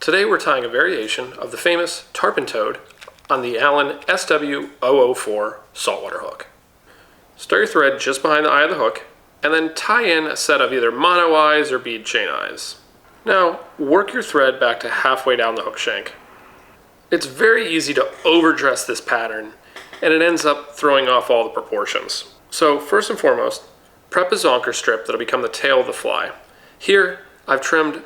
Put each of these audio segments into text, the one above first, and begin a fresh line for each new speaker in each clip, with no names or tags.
Today we're tying a variation of the famous Tarpon Toad on the Allen SW004 saltwater hook. Start your thread just behind the eye of the hook and then tie in a set of either mono eyes or bead chain eyes. Now work your thread back to halfway down the hook shank. It's very easy to overdress this pattern and it ends up throwing off all the proportions. So first and foremost, prep a zonker strip that'll become the tail of the fly. Here I've trimmed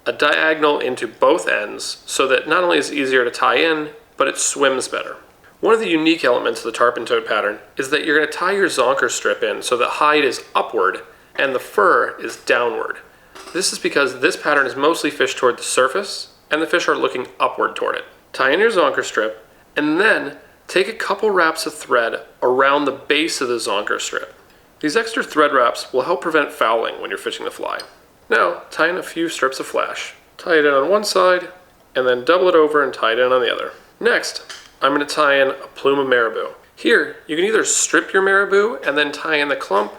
a diagonal into both ends so that not only is it easier to tie in, but it swims better. One of the unique elements of the Tarpon Toad pattern is that you're going to tie your zonker strip in so the hide is upward and the fur is downward. This is because this pattern is mostly fished toward the surface and the fish are looking upward toward it. Tie in your zonker strip and then take a couple wraps of thread around the base of the zonker strip. These extra thread wraps will help prevent fouling when you're fishing the fly. Now, tie in a few strips of flash. Tie it in on one side, and then double it over and tie it in on the other. Next, I'm going to tie in a plume of Marabou. Here, you can either strip your Marabou and then tie in the clump,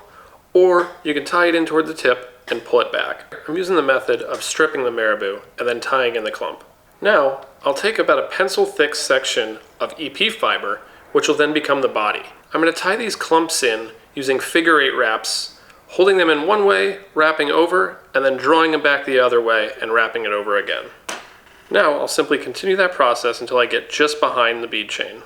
or you can tie it in toward the tip and pull it back. I'm using the method of stripping the Marabou and then tying in the clump. Now, I'll take about a pencil-thick section of EP fiber, which will then become the body. I'm going to tie these clumps in using figure-8 wraps, holding them in one way, wrapping over, and then drawing them back the other way and wrapping it over again. Now I'll simply continue that process until I get just behind the bead chain.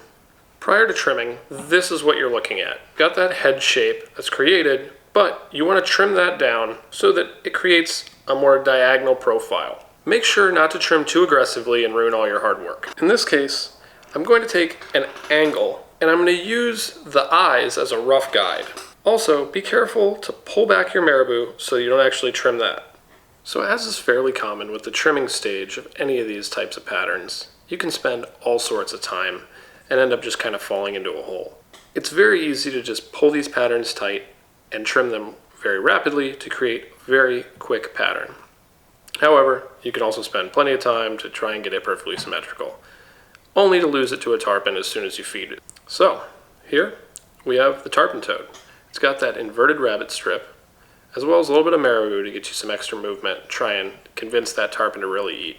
Prior to trimming, this is what you're looking at. Got that head shape that's created, but you want to trim that down so that it creates a more diagonal profile. Make sure not to trim too aggressively and ruin all your hard work. In this case, I'm going to take an angle and I'm going to use the eyes as a rough guide. Also, be careful to pull back your Marabou so you don't actually trim that. So as is fairly common with the trimming stage of any of these types of patterns, you can spend all sorts of time and end up just kind of falling into a hole. It's very easy to just pull these patterns tight and trim them very rapidly to create a very quick pattern. However, you can also spend plenty of time to try and get it perfectly symmetrical, only to lose it to a tarpon as soon as you feed it. So, here we have the Tarpon Toad. It's got that inverted rabbit strip, as well as a little bit of Marabou to get you some extra movement, try and convince that tarpon to really eat.